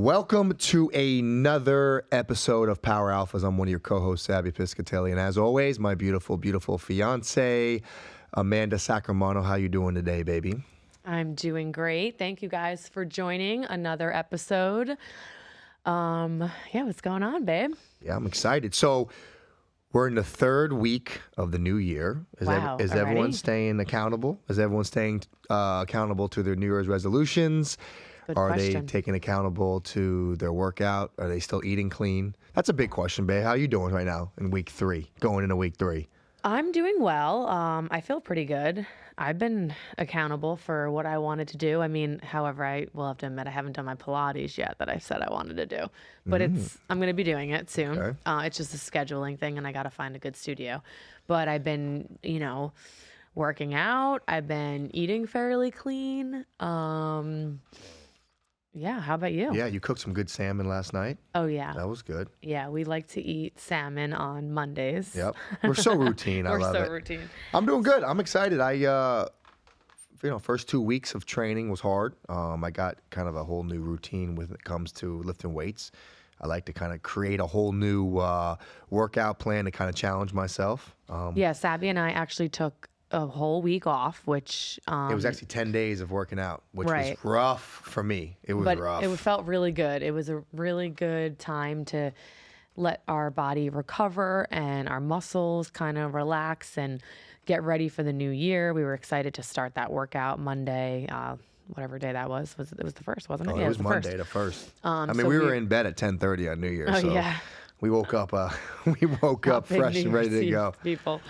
Welcome to another episode of Power Alphas. I'm one of your co-hosts, Sabby Piscitelli, and as always, my beautiful, beautiful fiance, Mandy Saccomanno. How you doing today, baby? I'm doing great. Thank you guys for joining another episode. What's going on, babe? Yeah, I'm excited. So we're in the third week of the new year. Is everyone staying accountable? Is everyone staying accountable to their New Year's resolutions? Good Are question. they taking accountable to their workout? Are they still eating clean? That's a big question, babe. How are you doing right now in week 3, going into week 3? I'm doing well. I feel pretty good. I've been accountable for what I wanted to do. I mean, however, I will have to admit I haven't done my Pilates yet that I said I wanted to do, but I'm going to be doing it soon. Okay. It's just a scheduling thing, and I got to find a good studio. But I've been, working out. I've been eating fairly clean. Yeah, how about you? Yeah, you cooked some good salmon last night. Oh, yeah. That was good. Yeah, we like to eat salmon on Mondays. Yep. We're so routine. I love it. We're so routine. I'm doing good. I'm excited. First 2 weeks of training was hard. I got kind of a whole new routine when it comes to lifting weights. I like to kind of create a whole new workout plan to kind of challenge myself. Yeah, Sabby and I actually took a whole week off, which it was actually 10 days of working out, which Right. was rough for me. It was rough. It felt really good. It was a really good time to let our body recover and our muscles kind of relax and get ready for the new year. We were excited to start that workout Monday, whatever day that was. It was the first, wasn't it? Oh, Yeah, it was the Monday, first. the first. So we were in bed at 10:30 on New Year's. Oh, so yeah. we woke up. We woke up Big fresh New and ready Year's to Eve go. People.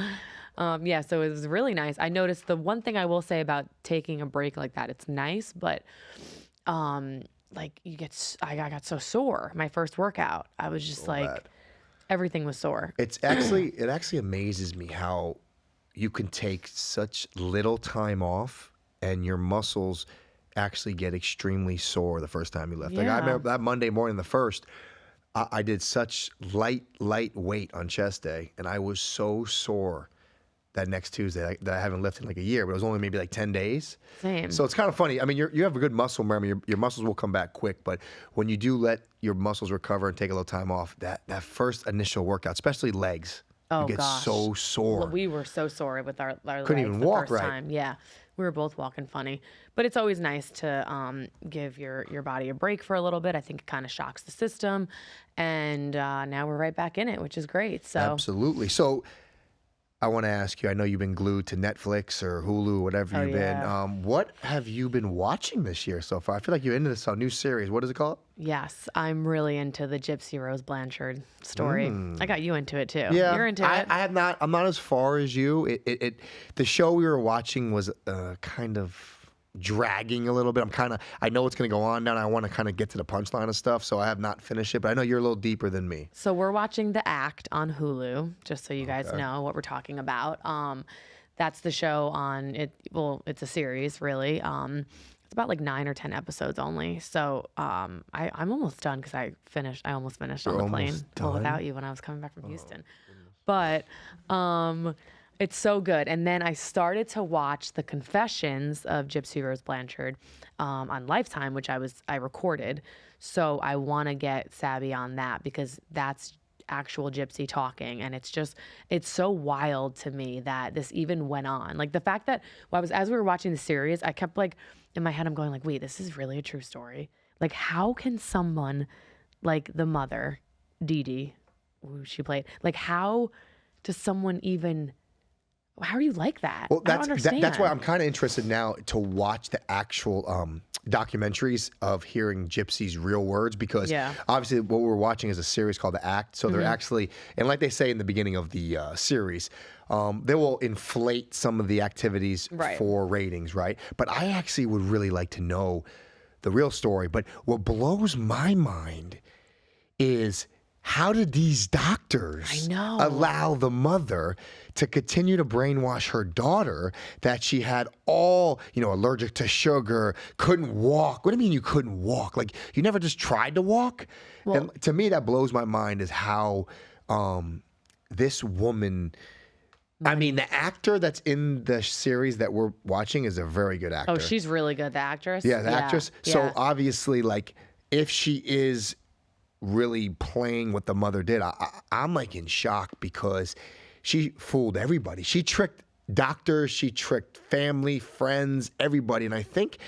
So it was really nice. I noticed the one thing I will say about taking a break like that, it's nice, but I got so sore. My first workout, I was just bad. everything was sore. It actually amazes me how you can take such little time off and your muscles actually get extremely sore the first time you lift. Like I Yeah. remember that Monday morning, the first, I did such light weight on chest day, and I was so sore that next Tuesday that I haven't lifted in like a year, but it was only maybe like 10 days. Same. So it's kind of funny. I mean, you have a good muscle memory. Your muscles will come back quick, but when you do let your muscles recover and take a little time off, that first initial workout, especially legs, Oh, you get gosh. so sore. We were so sore with our Couldn't legs even the walk first right. time. Yeah, we were both walking funny. But it's always nice to give your body a break for a little bit. I think it kind of shocks the system. And now we're right back in it, which is great. So Absolutely. So I want to ask you, I know you've been glued to Netflix or Hulu, whatever you've yeah. been. What have you been watching this year so far? I feel like you're into this new series. What is it called? yes, I'm really into the Gypsy Rose Blanchard story. I got you into it too. Yeah, You're into it. I have not. I'm not as far as you. The show we were watching was kind of dragging a little bit. I know what's going to go on now, and I want to kind of get to the punchline of stuff, so I have not finished it, but I know you're a little deeper than me. So we're watching The Act on Hulu, just so you guys know what we're talking about. That's the show on it. Well, it's a series, really. It's about like 9 or 10 episodes only. So I'm almost done because I almost finished on You're the plane. almost Well, done? without you when I was coming back from Houston. But it's so good. And then I started to watch the Confessions of Gypsy Rose Blanchard on Lifetime, which I recorded. So I want to get Sabby on that because that's actual Gypsy talking, and it's so wild to me that this even went on. Like the fact that as we were watching the series, I kept like in my head, I'm going like, wait, this is really a true story. Like how can someone like the mother, Dee Dee, who she played, like how does someone even? How are you like that? Well, I don't understand. that's why I'm kind of interested now to watch the actual documentaries of hearing Gypsy's real words, because obviously what we're watching is a series called The Act. So they're actually, and like they say in the beginning of the series, they will inflate some of the activities for ratings, right? But I actually would really like to know the real story. But what blows my mind is, how did these doctors allow the mother to continue to brainwash her daughter that she had allergic to sugar, couldn't walk? What do you mean you couldn't walk? Like, you never just tried to walk? Well, and to me, that blows my mind, is how this woman, I mean, the actor that's in the series that we're watching is a very good actor. Oh, she's really good, the actress? Yeah, the actress. So obviously, like, if she is really playing what the mother did, I'm like in shock because she fooled everybody. She tricked doctors, she tricked family, friends, everybody. And I think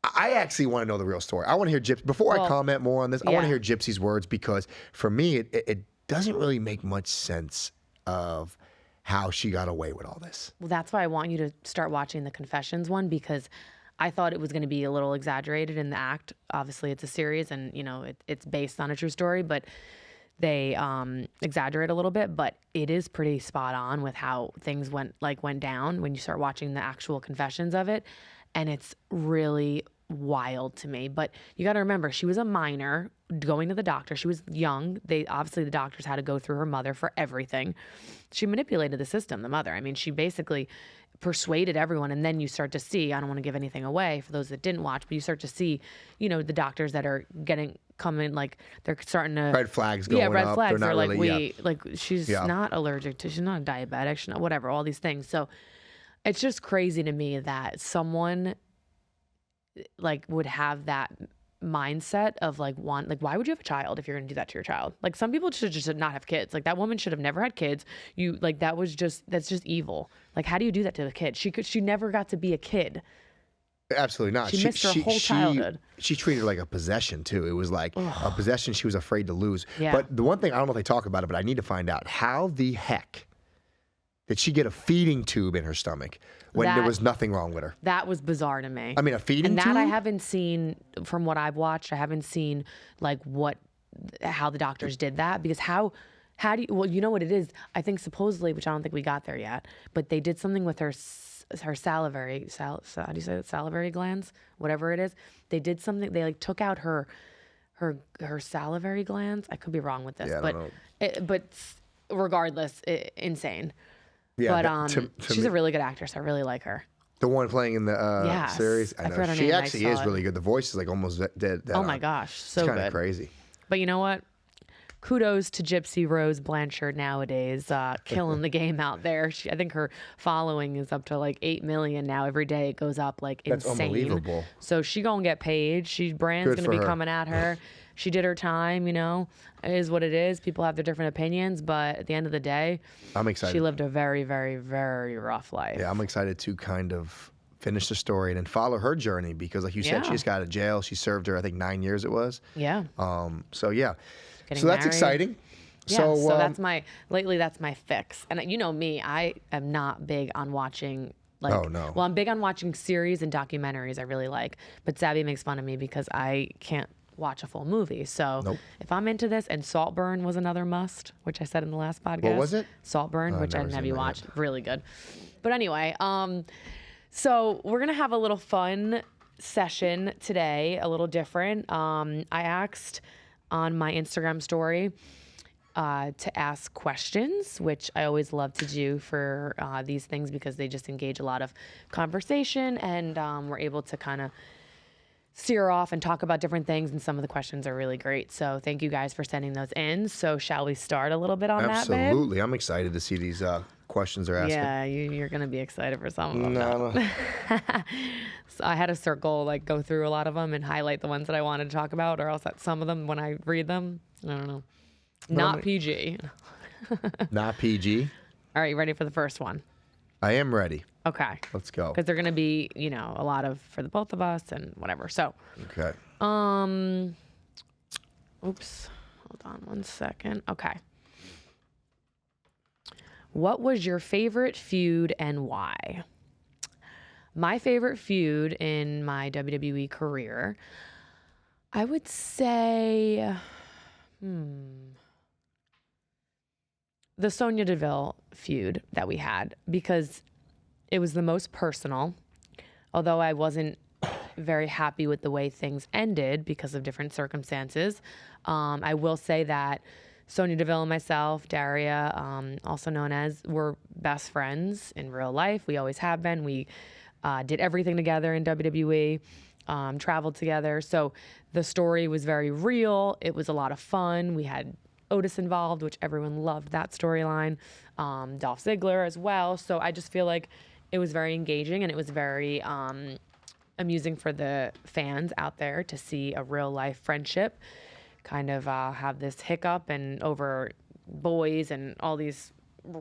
I actually want to know the real story. I want to hear Gypsy. Before I comment more on this, I want to hear Gypsy's words because for me, it doesn't really make much sense of how she got away with all this. Well, that's why I want you to start watching the Confessions one, because I thought it was going to be a little exaggerated in the act. Obviously, it's a series and, you know, it's based on a true story, but they exaggerate a little bit, but it is pretty spot on with how things went down when you start watching the actual confessions of it. And it's really wild to me. But you got to remember, she was a minor going to the doctor. She was young. The doctors had to go through her mother for everything. She manipulated the system, the mother. I mean, she basically persuaded everyone. And then you start to see, I don't want to give anything away for those that didn't watch, but you start to see, you know, the doctors that are coming, like they're starting to red flags going up. Red flags. They're like, really, she's not allergic to, she's not a diabetic, she's not whatever, all these things. So it's just crazy to me that someone like would have that mindset of like why would you have a child if you're gonna do that to your child? Like some people should just not have kids. Like that woman should have never had kids. That's just evil. Like how do you do that to a kid? She never got to be a kid. Absolutely not. She missed her whole childhood. She treated her like a possession too. It was like a possession she was afraid to lose. Yeah. But the one thing, I don't know if they talk about it, but I need to find out, how the heck did she get a feeding tube in her stomach when there was nothing wrong with her? That was bizarre to me. I mean, a feeding tube? And that I haven't seen, from what I've watched, I haven't seen like how the doctors did that, because how do you, well, you know what it is? I think supposedly, which I don't think we got there yet, but they did something with her salivary, how do you say it? Salivary glands, whatever it is. They did something, they like took out her salivary glands. I could be wrong with this, yeah, but regardless, insane. Yeah, but she's a really good actress. I really like her. The one playing in the series? I know. She actually is really good. The voice is like almost dead. Oh my gosh, so good. It's kind of crazy. But you know what? Kudos to Gypsy Rose Blanchard nowadays, killing the game out there. I think her following is up to like 8 million now. Every day it goes up like insane. That's unbelievable. So she gonna get paid. Brand's gonna be coming at her. She did her time, you know. It is what it is. People have their different opinions, but at the end of the day, I'm excited. She lived a very, very, very rough life. Yeah, I'm excited to kind of finish the story and then follow her journey because, like you said, she just got out of jail. She served her, I think, 9 years it was. Yeah. So yeah. Getting so that's married. Exciting. Yeah, so that's my fix. And you know me, I am not big on watching oh no. Well, I'm big on watching series and documentaries I really like. But Sabby makes fun of me because I can't watch a full movie. So if I'm into this, and Saltburn was another must, which I said in the last podcast. What was it? Saltburn, which I didn't have you watch. Really good. But anyway, so we're gonna have a little fun session today, a little different. I asked on my Instagram story to ask questions, which I always love to do for these things because they just engage a lot of conversation, and we're able to kind of steer off and talk about different things, and some of the questions are really great. So thank you guys for sending those in. So shall we start a little bit on that, babe? Absolutely. I'm excited to see these questions they're asking. Yeah, you're going to be excited for some of them. No. So I had a circle, like go through a lot of them and highlight the ones that I wanted to talk about, or else that some of them, when I read them, I don't know. Not PG. Not PG. All right, you ready for the first one? I am ready. Okay. Let's go. Because they're going to be, you know, a lot of for the both of us and whatever. So. Okay. Oops. Hold on one second. Okay. What was your favorite feud and why? My favorite feud in my WWE career, I would say, the Sonya Deville feud that we had, because it was the most personal, although I wasn't very happy with the way things ended because of different circumstances. I will say that Sonya Deville and myself, Daria, also known as, were best friends in real life. We always have been. We did everything together in WWE, traveled together. So the story was very real. It was a lot of fun. We had Otis involved, which everyone loved that storyline. Dolph Ziggler as well. So I just feel like it was very engaging, and it was very amusing for the fans out there to see a real life friendship kind of have this hiccup and over boys and all these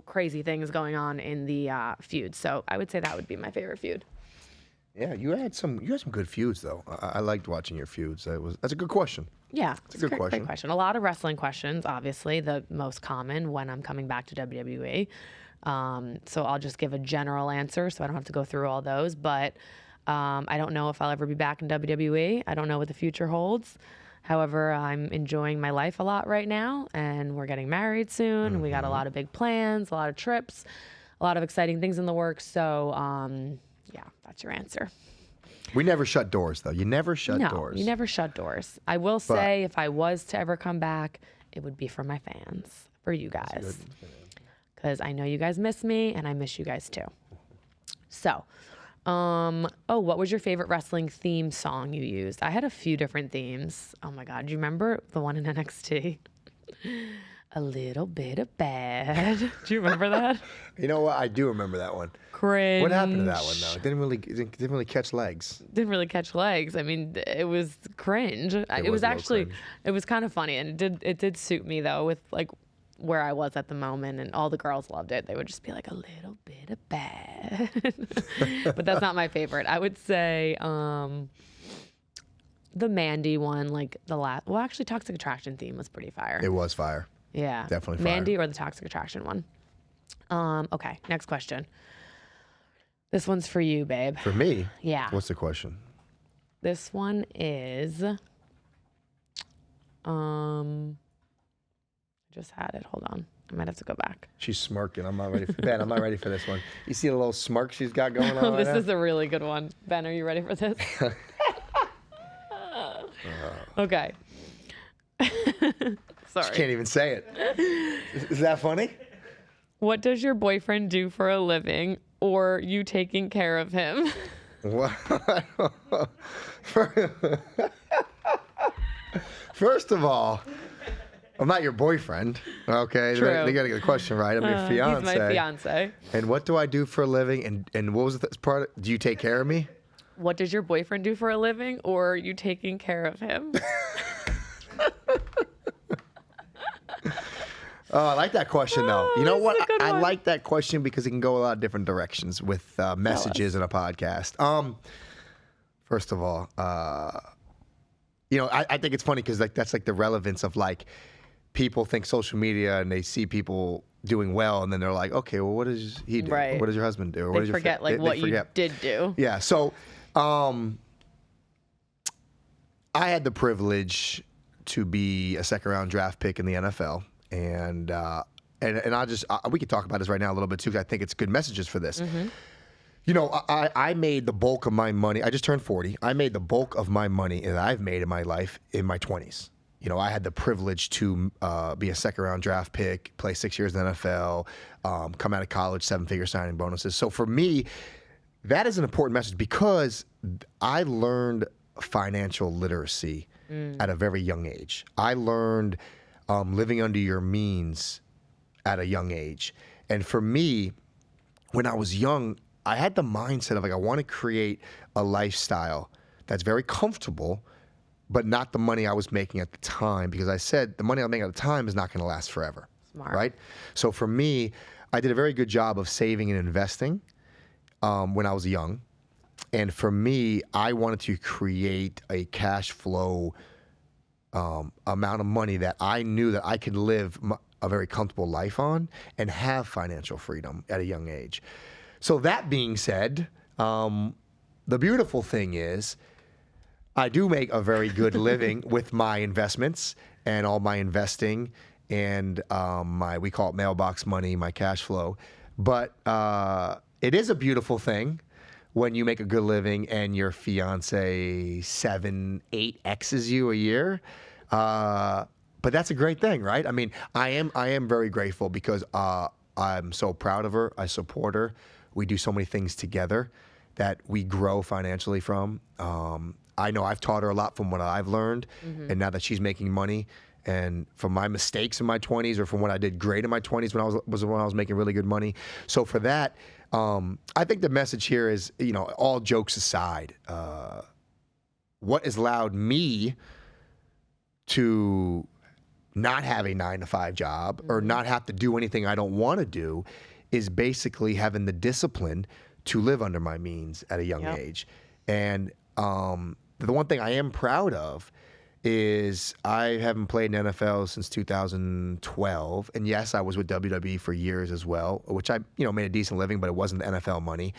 crazy things going on in the feud. So I would say that would be my favorite feud. Yeah, you had some good feuds though. I liked watching your feuds. That's a good question. Yeah, it's a good question. Great question. A lot of wrestling questions, obviously, the most common when I'm coming back to WWE. So I'll just give a general answer so I don't have to go through all those. But I don't know if I'll ever be back in WWE. I don't know what the future holds. However, I'm enjoying my life a lot right now, and we're getting married soon. Mm-hmm. We got a lot of big plans, a lot of trips, a lot of exciting things in the works. So, yeah, that's your answer. We never shut doors, though. You never shut doors. No, you never shut doors. I will say, if I was to ever come back, it would be for my fans, for you guys. Because I know you guys miss me, and I miss you guys too. So, what was your favorite wrestling theme song you used? I had a few different themes. Oh my God, do you remember the one in NXT? A little bit of bad. Do you remember that? You know what? I do remember that one. Cringe. What happened to that one though? It didn't really catch legs. Didn't really catch legs. I mean, it was cringe. It was actually cringe. It was kind of funny, and it did suit me though with like where I was at the moment, and all the girls loved it. They would just be like, a little bit of bad. But that's not my favorite. I would say the Mandy one, like the last. Well, actually, Toxic Attraction theme was pretty fire. It was fire. Yeah. Definitely fire. Mandy or the Toxic Attraction one. Okay, next question. This one's for you, babe. For me? Yeah. What's the question? This one is just had it. Hold on. I might have to go back. She's smirking. I'm not ready for Ben. I'm not ready for this one. You see the little smirk she's got going on? This is a really good one. Ben, are you ready for this? Okay. Sorry. She can't even say it. Is that funny? What does your boyfriend do for a living, or you taking care of him? What? First of all, I'm not your boyfriend. Okay, True. They got to get the question right. I'm your fiance. He's my fiance. And what do I do for a living? And what was the part? Do you take care of me? What does your boyfriend do for a living, or are you taking care of him? Oh, I like that question, though. You know what? I like that question because it can go a lot of different directions with messages in a podcast. First of all, I think it's funny because that's like the relevance of like people think social media and they see people doing well and then they're like, okay, well, what does he do? Right. Or what does your husband do? Or they forget what you did do. Yeah. So I had the privilege to be a second-round draft pick in the NFL. And we could talk about this right now a little bit too, because I think it's good messages for this. Mm-hmm. You know, I made the bulk of my money. I just turned 40. I made the bulk of my money that I've made in my life in my 20s. You know, I had the privilege to be a second-round draft pick, play 6 years in the NFL, come out of college, 7-figure signing bonuses. So for me, that is an important message because I learned financial literacy at a very young age. I learned living under your means at a young age. And for me, when I was young, I had the mindset of like, I want to create a lifestyle that's very comfortable, but not the money I was making at the time, because I said the money I was making at the time is not going to last forever. Smart. Right? So for me, I did a very good job of saving and investing when I was young. And for me, I wanted to create a cash flow amount of money that I knew that I could live a very comfortable life on and have financial freedom at a young age. So that being said, the beautiful thing is I do make a very good living with my investments and all my investing and we call it mailbox money, my cash flow. But it is a beautiful thing when you make a good living and your fiance 7-8 X's you a year. But that's a great thing, right? I mean, I am very grateful because I'm so proud of her. I support her. We do so many things together that we grow financially from. I know I've taught her a lot from what I've learned, and now that she's making money and from my mistakes in my 20s or from what I did great in my 20s when I was making really good money. So for that, I think the message here is, you know, all jokes aside, what has allowed me to not have a 9-to-5 job or not have to do anything I don't want to do is basically having the discipline to live under my means at a young age. And the one thing I am proud of is I haven't played in NFL since 2012. And yes, I was with WWE for years as well, which I, you know, made a decent living, but it wasn't the NFL money.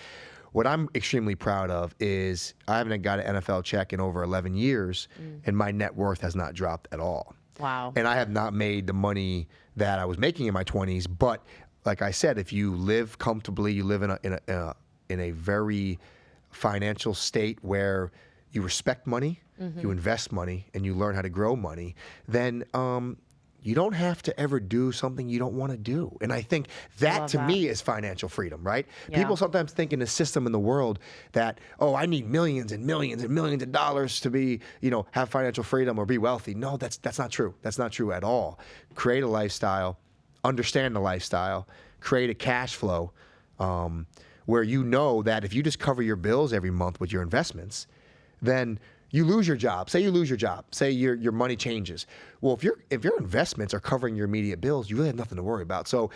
What I'm extremely proud of is I haven't got an NFL check in over 11 years, and my net worth has not dropped at all. Wow. And I have not made the money that I was making in my 20s. But like I said, if you live comfortably, you live in a very financial state where you respect money, you invest money, and you learn how to grow money, then you don't have to ever do something you don't want to do. And I think that to me is financial freedom, right? Yeah. People sometimes think in the system in the world that, oh, I need millions and millions and millions of dollars to be, you know, have financial freedom or be wealthy. No, that's not true. That's not true at all. Create a lifestyle, understand the lifestyle, create a cash flow where you know that if you just cover your bills every month with your investments, then you lose your job. Say you lose your job. Say your money changes. Well, if your investments are covering your immediate bills, you really have nothing to worry about. So,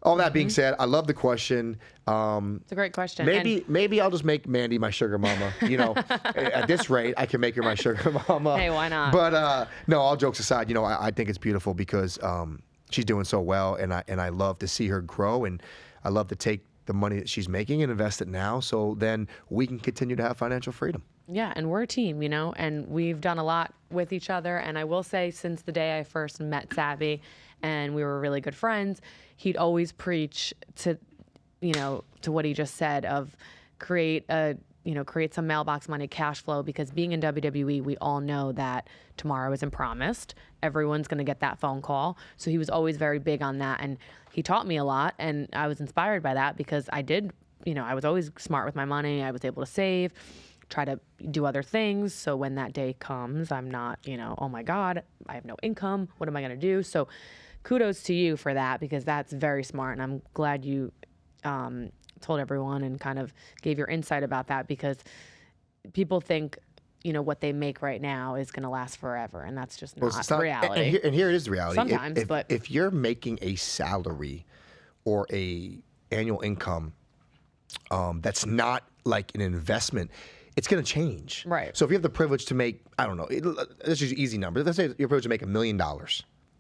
all that being said, I love the question. It's a great question. Maybe I'll just make Mandy my sugar mama. You know, at this rate, I can make her my sugar mama. Hey, why not? But no, all jokes aside, you know, I think it's beautiful because she's doing so well, and I love to see her grow, and I love to take the money that she's making and invest it now, so then we can continue to have financial freedom. Yeah, and we're a team, you know, and we've done a lot with each other. And I will say, since the day I first met Sabby and we were really good friends, he'd always preach to, you know, to what he just said of create some mailbox money, cash flow, because being in WWE, we all know that tomorrow isn't promised. Everyone's going to get that phone call. So he was always very big on that. And he taught me a lot. And I was inspired by that because I did, you know, I was always smart with my money. I was able to save, try to do other things. So when that day comes, I'm not, you know, oh my God, I have no income. What am I going to do? So kudos to you for that, because that's very smart. And I'm glad you told everyone and kind of gave your insight about that, because people think, you know, what they make right now is going to last forever. And that's just not reality. And here it is the reality. Sometimes, if you're making a salary or a annual income that's not like an investment, it's going to change. Right. So if you have the privilege to make, I don't know, let's use easy numbers. Let's say you're privileged to make $1 million,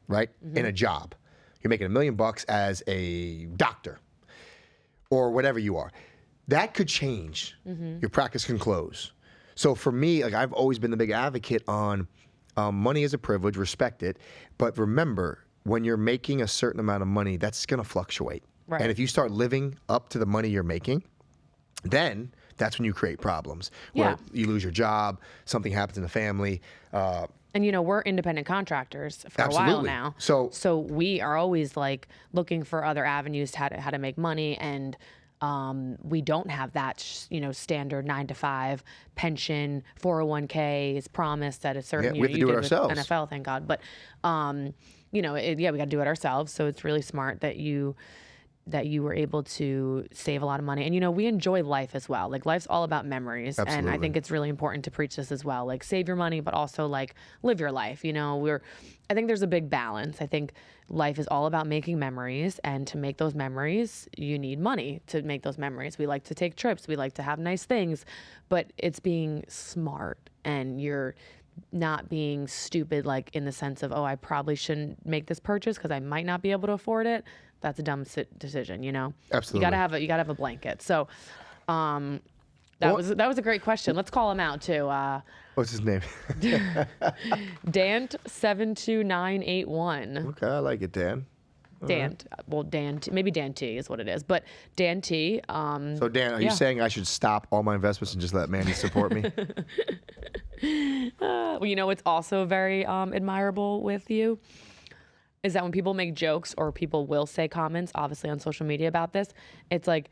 right? In a job. You're making $1 million as a doctor or whatever you are. That could change. Your practice can close. So for me, like, I've always been the big advocate on money is a privilege, respect it. But remember, when you're making a certain amount of money, that's going to fluctuate. Right. And if you start living up to the money you're making, then that's when you create problems. Where you lose your job, something happens in the family. And, you know, we're independent contractors for a while now. So we are always like looking for other avenues how to make money. And we don't have that, you know, standard 9-to-5 pension, 401k is promised at a certain, we have to do it ourselves. NFL, thank God. But, you know, we got to do it ourselves. So it's really smart that you were able to save a lot of money. And, you know, we enjoy life as well. Like, life's all about memories. Absolutely. And I think it's really important to preach this as well. Like, save your money, but also, like, live your life. You know, I think there's a big balance. I think life is all about making memories. And to make those memories, you need money to make those memories. We like to take trips. We like to have nice things. But it's being smart, and you're not being stupid, like, in the sense of, oh, I probably shouldn't make this purchase because I might not be able to afford it. That's a dumb decision, you know. Absolutely. You gotta have a blanket. So, that was a great question. Let's call him out too. What's his name? Dant72981. Okay, I like it, Dan. Dant. Well, Dan. Maybe Dan T is what it is. But Dan T. So Dan, are you saying I should stop all my investments and just let Mandy support me? Well, you know, it's also very admirable with you is that when people make jokes or people will say comments, obviously on social media about this, it's like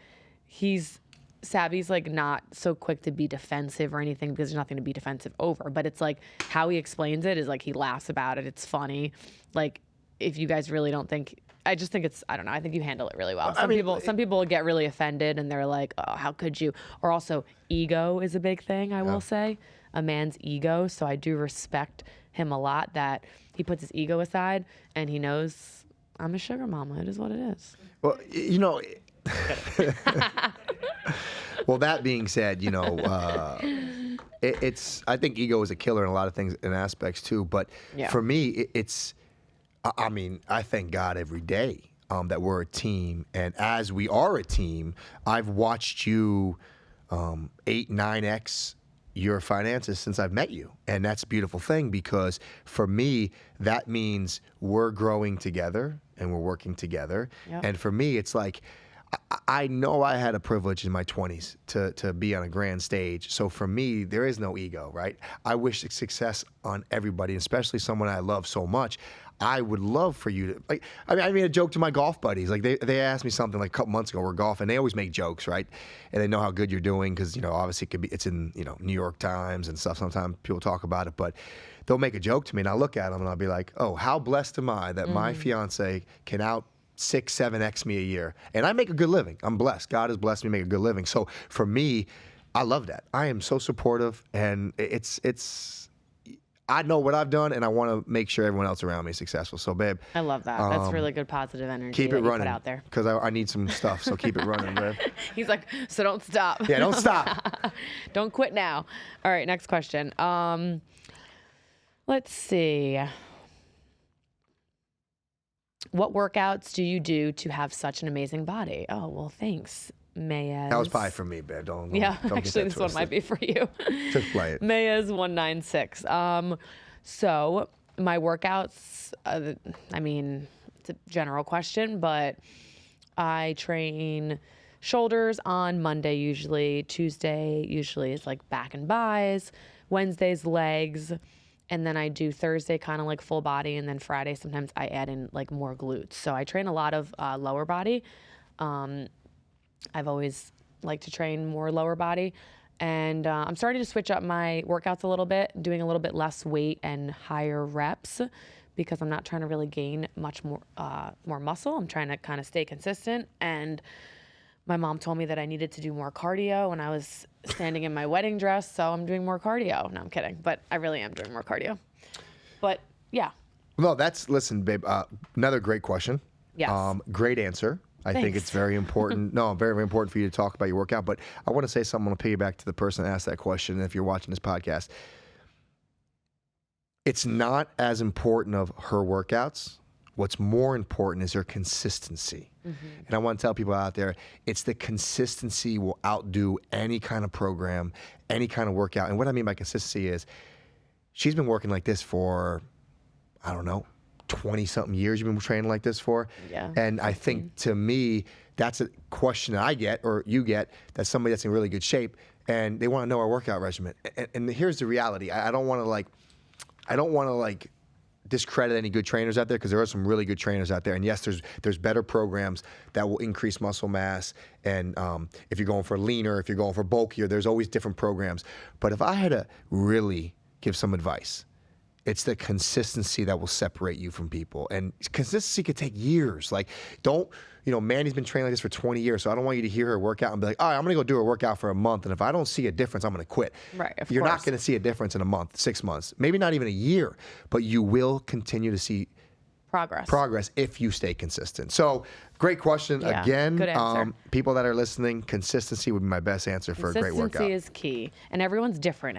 he's Sabby's like not so quick to be defensive or anything because there's nothing to be defensive over. But it's like how he explains it is like he laughs about it. It's funny. Like if you guys really don't think, I just think it's, I don't know. I think you handle it really well. Some people get really offended and they're like, oh, how could you? Or also ego is a big thing, I will say. A man's ego. So I do respect him a lot that he puts his ego aside and he knows I'm a sugar mama. It is what it is. Well, you know, well, that being said, you know, I think ego is a killer in a lot of things and aspects too. But for me, I mean, I thank God every day that we're a team. And as we are a team, I've watched you 9x your finances since I've met you. And that's a beautiful thing because for me, that means we're growing together and we're working together. Yep. And for me, it's like, I know I had a privilege in my 20s to be on a grand stage. So for me, there is no ego, right? I wish success on everybody, especially someone I love so much. I would love for you to, like, I made a joke to my golf buddies. Like, they asked me something like a couple months ago, we're golfing. They always make jokes, right? And they know how good you're doing because, you know, obviously it's in, you know, New York Times and stuff. Sometimes people talk about it, but they'll make a joke to me and I'll look at them and I'll be like, oh, how blessed am I that my fiance can out 6, 7x me a year. And I make a good living. I'm blessed. God has blessed me to make a good living. So for me, I love that. I am so supportive and I know what I've done and I want to make sure everyone else around me is successful. So babe. I love that. That's really good positive energy. Keep it running. Put out there. Because I need some stuff. So keep it running, babe. He's like, so don't stop. Yeah, don't stop. Don't quit now. All right, next question. Let's see. What workouts do you do to have such an amazing body? Oh, well, thanks, Mayez. That was probably for me, babe. Don't actually, this one might be for you. Just play it. Mayez196. So my workouts, I mean, it's a general question, but I train shoulders on Monday usually. Tuesday usually is like back and buys. Wednesday's legs. And then I do Thursday kind of like full body. And then Friday, sometimes I add in like more glutes. So I train a lot of lower body. I've always liked to train more lower body. And I'm starting to switch up my workouts a little bit, doing a little bit less weight and higher reps because I'm not trying to really gain much more muscle. I'm trying to kind of stay consistent. And my mom told me that I needed to do more cardio when I was standing in my wedding dress, so I'm doing more cardio. No, I'm kidding, but I really am doing more cardio. But yeah. No, listen, babe, another great question. Yes. Great answer. I think it's very important. No, very, very important for you to talk about your workout. But I want to say something. I want to piggyback to the person that asked that question. And if you're watching this podcast, it's not as important of her workouts. What's more important is her consistency. Mm-hmm. And I want to tell people out there, it's the consistency will outdo any kind of program, any kind of workout. And what I mean by consistency is she's been working like this for, I don't know, 20-something years you've been training like this for. Yeah. And I think to me, that's a question that I get or you get, that's somebody that's in really good shape and they want to know our workout regimen. And here's the reality. I don't want to discredit any good trainers out there because there are some really good trainers out there. And yes, there's better programs that will increase muscle mass. And if you're going for leaner, if you're going for bulkier, there's always different programs. But if I had to really give some advice, it's the consistency that will separate you from people. And consistency could take years. Like, Mandy's been training like this for 20 years, so I don't want you to hear her workout and be like, all right, I'm going to go do a workout for a month, and if I don't see a difference, I'm going to quit. Right, You're not going to see a difference in a month, 6 months, maybe not even a year, but you will continue to see progress if you stay consistent. So, great question. Yeah, again. Good answer. People that are listening, consistency would be my best answer for a great workout. Consistency is key, and everyone's different.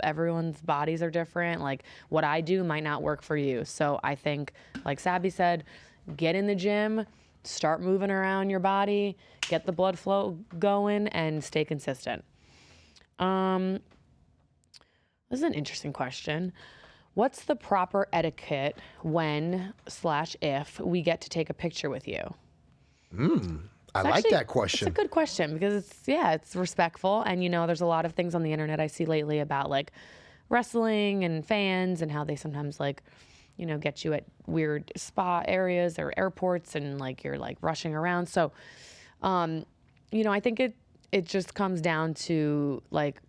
Everyone's bodies are different. Like what I do might not work for you. So I think, like Sabby said, get in the gym, start moving around your body, get the blood flow going, and stay consistent. This is an interesting question. What's the proper etiquette when/if we get to take a picture with you? I like that question. It's a good question because it's respectful. And, there's a lot of things on the internet I see lately about like wrestling and fans and how they sometimes get you at weird spa areas or airports and like you're like rushing around. So, I think it just comes down to like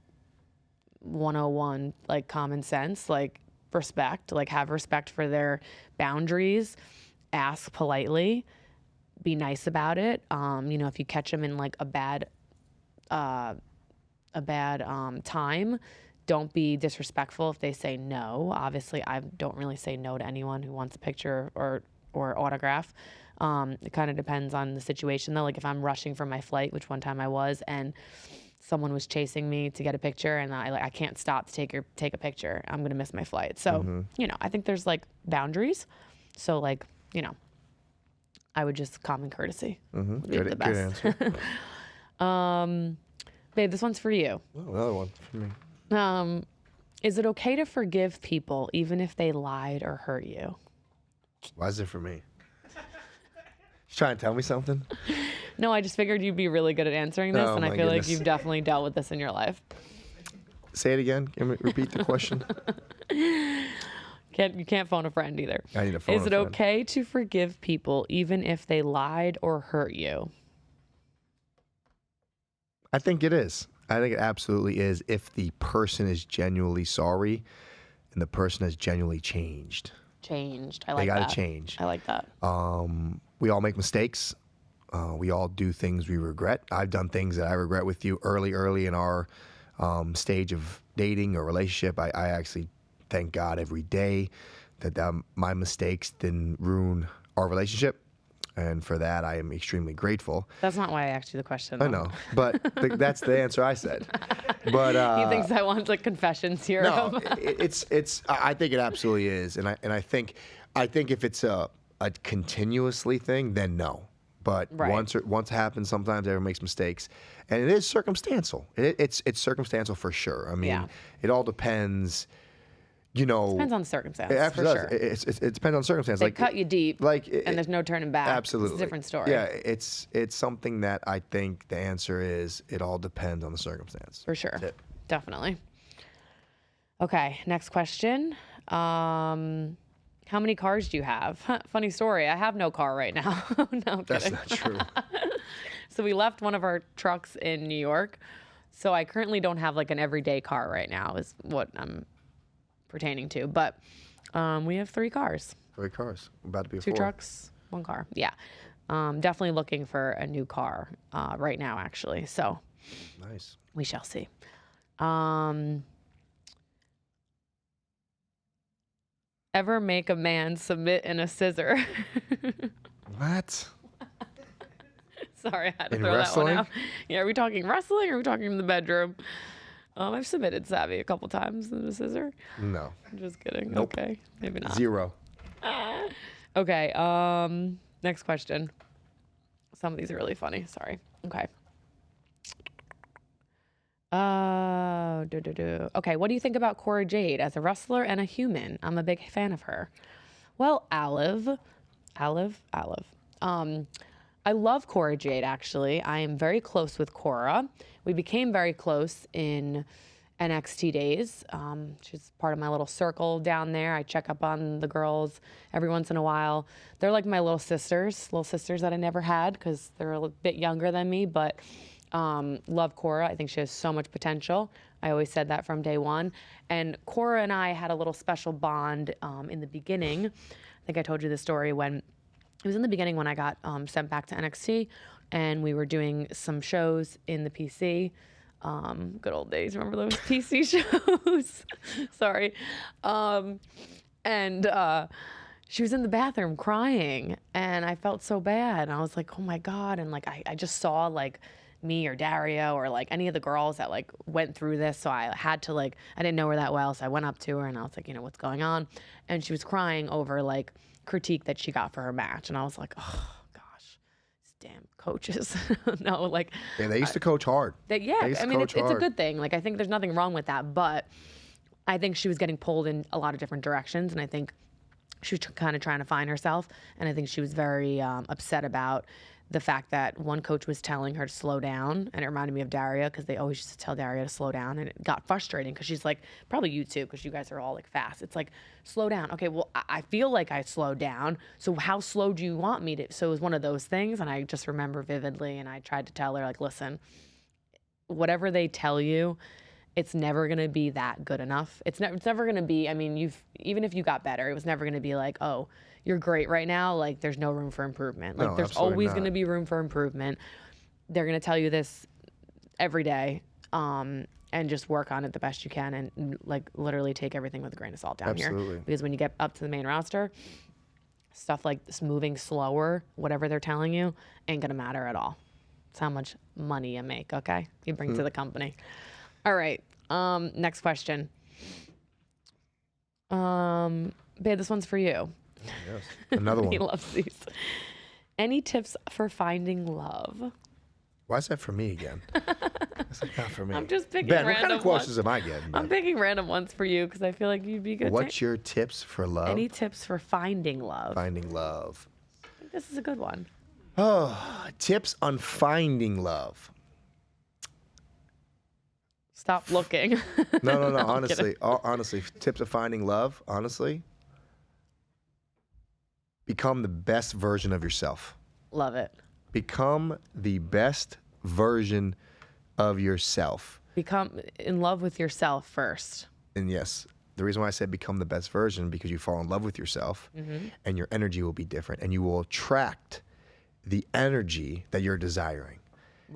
101, like common sense, like respect, like have respect for their boundaries, ask politely, be nice about it. You know, if you catch them in like a bad time, don't be disrespectful if they say no. Obviously, I don't really say no to anyone who wants a picture or autograph. It kind of depends on the situation though. Like if I'm rushing for my flight, which one time I was, and someone was chasing me to get a picture, and I can't stop to take a picture. I'm gonna miss my flight. So you know, I think there's like boundaries. So like, you know, I would just common courtesy. Would be the best. Good answer. Babe, this one's for you. Oh, another one for me. Is it okay to forgive people even if they lied or hurt you? Why is it for me? You trying to tell me something? No, I just figured you'd be really good at answering this, and I feel like you've definitely dealt with this in your life. Say it again. Can we repeat the question? You can't phone a friend either. I need a phone. Is it okay to forgive people even if they lied or hurt you? I think it is. I think it absolutely is if the person is genuinely sorry and the person has genuinely changed. I like that. They got to change. I like that. We all make mistakes. We all do things we regret. I've done things that I regret with you early in our stage of dating or relationship. I actually thank God every day that my mistakes didn't ruin our relationship. And for that, I am extremely grateful. That's not why I asked you the question, though. I know, but that's the answer I said. But he thinks I want like confessions here. No, it's. I think it absolutely is, and I think if it's a continuously thing, then no. But once it happens, sometimes everyone makes mistakes, and it is circumstantial. It's circumstantial for sure. I mean, it all depends. You know, depends on the circumstance. For sure. It depends on circumstance. They cut you deep, and there's no turning back. Absolutely, it's a different story. Yeah, it's something that I think the answer is it all depends on the circumstance. For sure, definitely. Okay, next question. How many cars do you have? Funny story. I have no car right now. No, I'm That's kidding. not true. So we left one of our trucks in New York. So I currently don't have like an everyday car right now. Is what I'm pertaining to, but we have 3 cars. 3 cars. About to be 2 4. trucks, 1 car. Yeah, definitely looking for a new car right now, actually. So nice. We shall see. Ever make a man submit in a scissor? What? Sorry, I had to in throw wrestling? that one out. Yeah, are we talking wrestling or are we talking in the bedroom? I've submitted Sabby a couple times in a scissor. No. I'm just kidding. Nope. Okay, maybe not. 0. Okay, next question. Some of these are really funny. Sorry. Okay. Okay, what do you think about Cora Jade as a wrestler and a human? I'm a big fan of her. Well, Olive. I love Cora Jade, actually. I am very close with Cora. We became very close in NXT days. She's part of my little circle down there. I check up on the girls every once in a while. They're like my little sisters that I never had because they're a bit younger than me, but love Cora. I think she has so much potential. I always said that from day one. And Cora and I had a little special bond in the beginning. I think I told you the story when it was in the beginning when I got sent back to NXT and we were doing some shows in the PC. Good old days. Remember those PC shows? Sorry. And she was in the bathroom crying and I felt so bad. And I was like, oh my God. And like, I just saw like me or Daria or like any of the girls that like went through this. So I had to like, I didn't know her that well. So I went up to her and I was like, you know, what's going on? And she was crying over like critique that she got for her match. And I was like, oh gosh, these damn coaches. No, like. Yeah, they used to coach hard. I mean, it's a good thing. Like, I think there's nothing wrong with that, but I think she was getting pulled in a lot of different directions. And I think she was kind of trying to find herself. And I think she was very upset about the fact that one coach was telling her to slow down. And it reminded me of Daria because they always used to tell Daria to slow down. And it got frustrating because she's like, probably you too, because you guys are all like fast. It's like, slow down. Okay, well, I feel like I slowed down. So how slow do you want me to? So it was one of those things. And I just remember vividly. And I tried to tell her, like, listen, whatever they tell you, it's never going to be that good enough. It's never going to be, I mean, even if you got better, it was never going to be like, oh, you're great right now. Like, there's no room for improvement. Like, there's always going to be room for improvement. They're going to tell you this every day, and just work on it the best you can, and like literally take everything with a grain of salt down here. Because when you get up to the main roster, stuff like this moving slower, whatever they're telling you, ain't going to matter at all. It's how much money you make, okay? You bring to the company. All right. Next question. Babe, this one's for you. Yes. Another one. He loves these. Any tips for finding love? Why is that for me again? That's like not for me. I'm just picking Ben, random what kind of questions ones. am I getting? I'm picking random ones for you because I feel like you'd be good. What's your tips for love? Any tips for finding love? Finding love. I think this is a good one. Oh, tips on finding love. Stop looking. No. Honestly, tips of finding love. Honestly, become the best version of yourself. Love it. Become the best version of yourself. Become in love with yourself first. And yes, the reason why I said become the best version, because you fall in love with yourself, and your energy will be different, and you will attract the energy that you're desiring.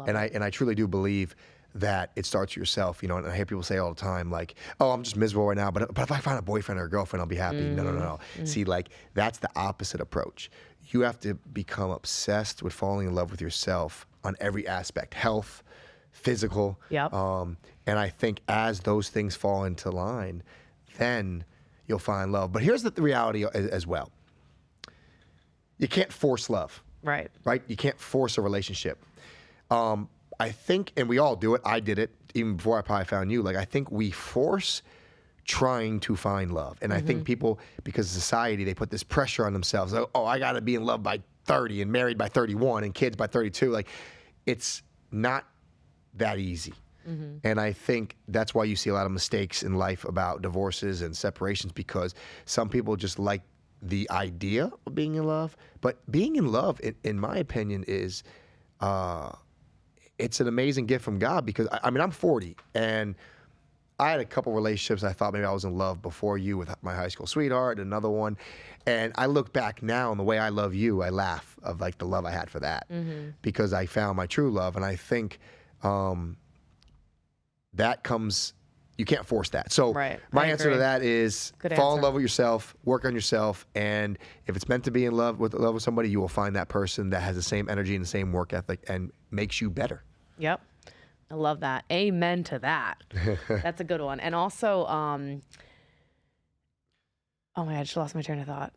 And I truly do believe that it starts with yourself, you know, and I hear people say all the time, like, oh, I'm just miserable right now, but if I find a boyfriend or a girlfriend, I'll be happy. No. See, like, that's the opposite approach. You have to become obsessed with falling in love with yourself on every aspect, health, physical. Yep. And I think as those things fall into line, then you'll find love. But here's the reality as well. You can't force love. Right. Right? You can't force a relationship. I think, and we all do it, I did it, even before I probably found you, like I think we force trying to find love. And I think people, because of society, they put this pressure on themselves. Like, oh, I got to be in love by 30 and married by 31 and kids by 32. Like, it's not that easy. And I think that's why you see a lot of mistakes in life about divorces and separations, because some people just like the idea of being in love. But being in love, in my opinion, is... it's an amazing gift from God, because I mean, I'm 40 and I had a couple relationships. I thought maybe I was in love before you, with my high school sweetheart, another one. And I look back now, and the way I love you, I laugh of like the love I had for that, because I found my true love. And I think that comes, you can't force that. So my answer to that is fall in love with yourself, work on yourself, and if it's meant to be in love with somebody, you will find that person that has the same energy and the same work ethic and makes you better. Yep. I love that. Amen to that. That's a good one. And also, oh my God, I just lost my train of thought.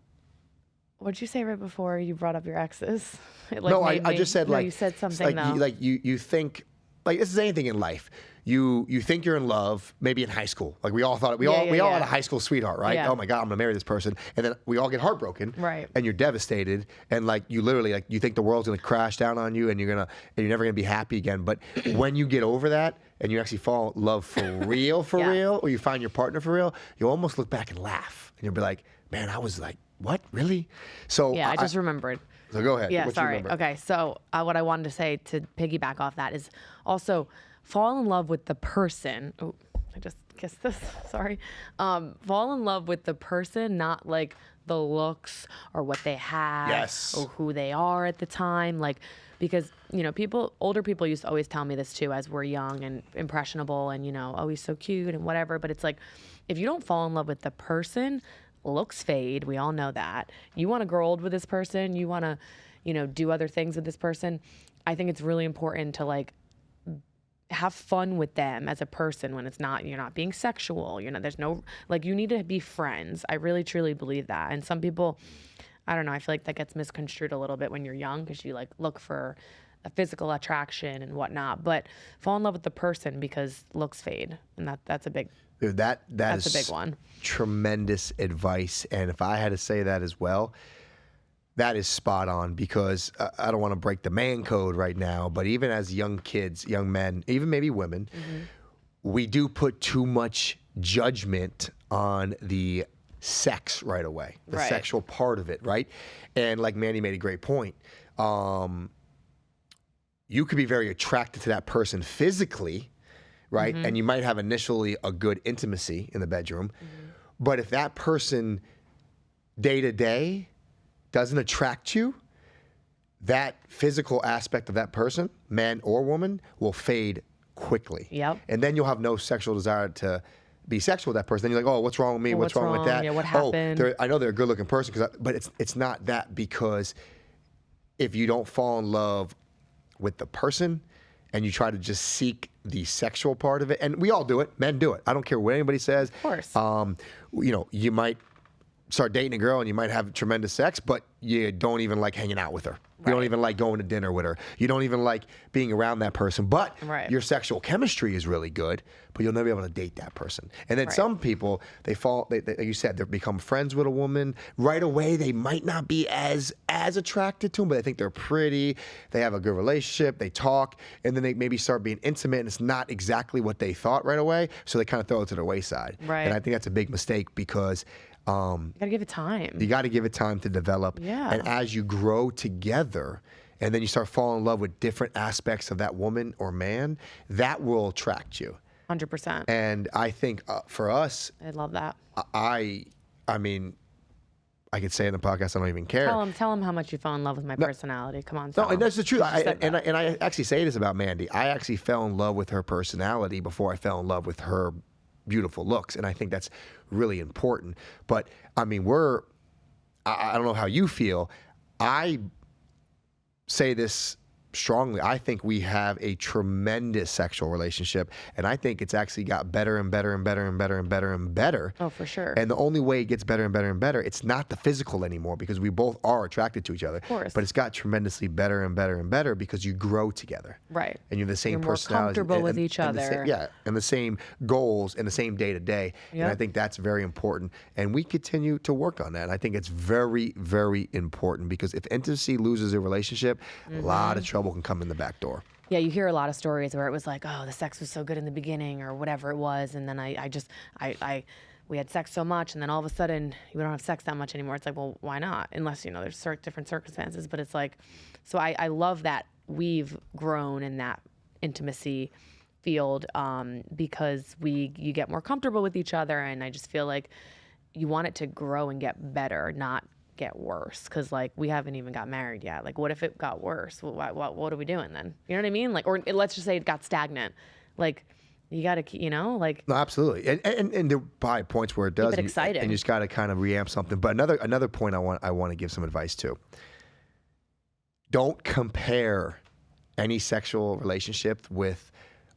What did you say right before you brought up your exes? I just said, like, you said something you think, like, this is anything in life. You think you're in love, maybe in high school. Like we all thought, we all had a high school sweetheart, right? Yeah. Oh my God, I'm gonna marry this person, and then we all get heartbroken, right? And you're devastated, and like you literally, like, you think the world's gonna crash down on you, and you're never gonna be happy again. But when you get over that, and you actually fall in love for real, real, or you find your partner for real, you almost look back and laugh, and you'll be like, man, I was like, what, really? So yeah, I just remembered. So go ahead. Yeah, sorry. Okay, so what I wanted to say to piggyback off that is also fall in love with the person. Oh, I just kissed this. Sorry. Fall in love with the person, not like the looks or what they have or who they are at the time. Like, because, you know, older people used to always tell me this too, as we're young and impressionable and, you know, oh, he's so cute and whatever. But it's like, if you don't fall in love with the person, looks fade. We all know that. You want to grow old with this person. You want to, you know, do other things with this person. I think it's really important to like have fun with them as a person when you're not being sexual. You know, there's no, like, you need to be friends. I really, truly believe that. And some people, I don't know, I feel like that gets misconstrued a little bit when you're young, because you like look for a physical attraction and whatnot, but fall in love with the person, because looks fade. And that's a big, that's a big one. Tremendous advice. And if I had to say that as well, that is spot on, because I don't want to break the man code right now, but even as young kids, young men, even maybe women, we do put too much judgment on the sex right away, the sexual part of it, right? And like Mandy made a great point. you could be very attracted to that person physically, right? And you might have initially a good intimacy in the bedroom. But if that person day to day doesn't attract you, that physical aspect of that person, man or woman, will fade quickly. Yep. And then you'll have no sexual desire to be sexual with that person. Then you're like, oh, what's wrong with me? What's wrong with that? Yeah, what happened? Oh, I know they're a good looking person, but it's not that, because if you don't fall in love with the person and you try to just seek the sexual part of it, and we all do it, men do it. I don't care what anybody says. Of course. You know, you might start dating a girl and you might have tremendous sex, but you don't even like hanging out with her. You don't even like going to dinner with her. You don't even like being around that person. But your sexual chemistry is really good, but you'll never be able to date that person. And then some people, they like you said, they become friends with a woman. Right away, they might not be as attracted to them, but they think they're pretty. They have a good relationship. They talk. And then they maybe start being intimate, and it's not exactly what they thought right away. So they kind of throw it to the wayside. Right. And I think that's a big mistake, because you gotta give it time. you got to give it time to develop. Yeah. And as you grow together, and then you start falling in love with different aspects of that woman or man, that will attract you. 100%. And I think for us, I love that. I mean, I could say in the podcast, I don't even care. Tell him how much you fell in love with my personality. Come on. No, and that's the truth. And I actually say this about Mandy. I actually fell in love with her personality before I fell in love with her beautiful looks, and I think that's really important. But I mean, I don't know how you feel. I say this strongly. I think we have a tremendous sexual relationship, and I think it's actually got better and better and better and better and better and better. Oh, for sure. And the only way it gets better and better and better, it's not the physical anymore, because we both are attracted to each other. Of course. But it's got tremendously better and better and better because you grow together. Right. And you're the same You're personality. more comfortable with each other. And the same goals and the same day to day. And I think that's very important. And we continue to work on that. And I think it's very, very important, because if intimacy loses a relationship, a lot of trouble can come in the back door. Yeah, you hear a lot of stories where it was like, oh, the sex was so good in the beginning or whatever it was, and then we had sex so much, and then all of a sudden we don't have sex that much anymore. It's like, well, why not? Unless, there's different circumstances. But it's like, so I love that we've grown in that intimacy field, because you get more comfortable with each other, and I just feel like you want it to grow and get better, not get worse, because like we haven't even got married yet. Like, what if it got worse? What are we doing then? You know what I mean? Like, or let's just say it got stagnant. Like, you got to, like. No, absolutely. And there are probably points where it does. Keep it exciting. And you just got to kind of reamp something. But another point I want to give some advice to. Don't compare any sexual relationship with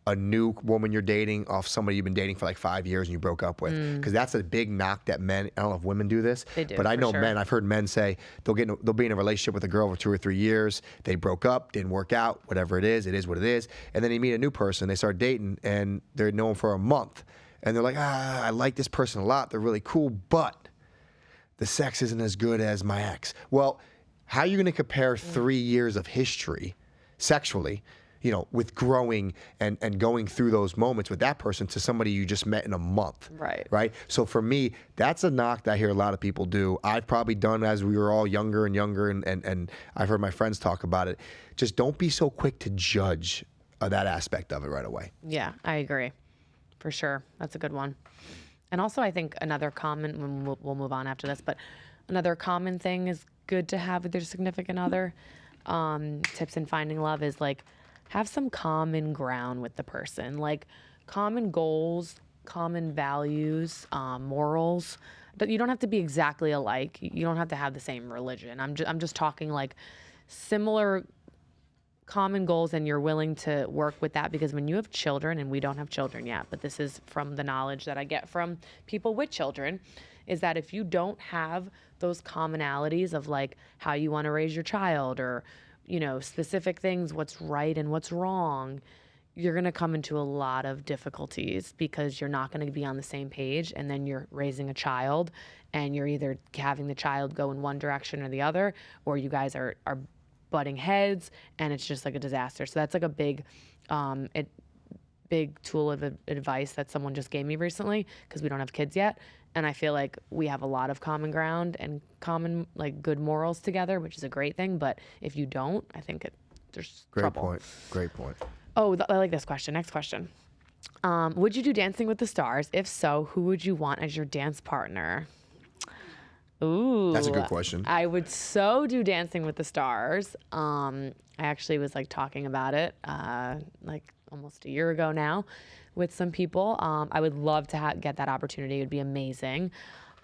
a new woman you're dating off somebody you've been dating for like 5 years and you broke up with, because that's a big knock that men. I don't know if women do this, but I know men. I've heard men say they'll be in a relationship with a girl for 2 or 3 years. They broke up, didn't work out, whatever it is what it is, and then they meet a new person. They start dating and they're known for a month, and they're like, I like this person a lot. They're really cool, but the sex isn't as good as my ex. Well, how are you going to compare 3 years of history sexually, with growing and going through those moments with that person to somebody you just met in a month? Right. So for me, that's a knock that I hear a lot of people do. I've probably done as we were all younger and younger, and I've heard my friends talk about it. Just don't be so quick to judge that aspect of it right away. Yeah, I agree. For sure. That's a good one. And also, I think another common, we'll move on after this, but another common thing is good to have with your significant other, tips in finding love, is like, have some common ground with the person, like common goals, common values, morals. But you don't have to be exactly alike. You don't have to have the same religion. I'm just talking like similar common goals, and you're willing to work with that, because when you have children, and we don't have children yet, but this is from the knowledge that I get from people with children, is that if you don't have those commonalities of like how you want to raise your child, or specific things, what's right and what's wrong, you're going to come into a lot of difficulties, because you're not going to be on the same page. And then you're raising a child, and you're either having the child go in one direction or the other, or you guys are butting heads, and it's just like a disaster. So that's like a big tool of advice that someone just gave me recently, because we don't have kids yet. And I feel like we have a lot of common ground and common, like, good morals together, which is a great thing. But if you don't, I think there's Great trouble. Great point. Oh, I like this question. Next question. Would you do Dancing with the Stars? If so, who would you want as your dance partner? Ooh, that's a good question. I would so do Dancing with the Stars. I actually was like talking about it like almost a year ago now with some people. I would love to get that opportunity. It would be amazing.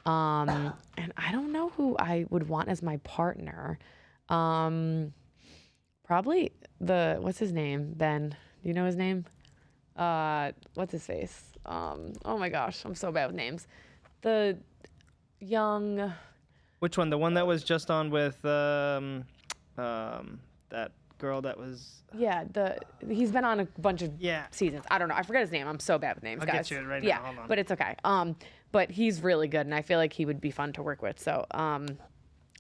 And I don't know who I would want as my partner. Probably what's his name? Ben. Do you know his name? What's his face? Oh my gosh, I'm so bad with names. The young. Which one? The one that was just on with that girl that was. Yeah, he's been on a bunch of seasons. I don't know. I forget his name. I'm so bad with names, guys. I'll get you it right now. Yeah, Hold on. but it's okay. But he's really good, and I feel like he would be fun to work with. So, and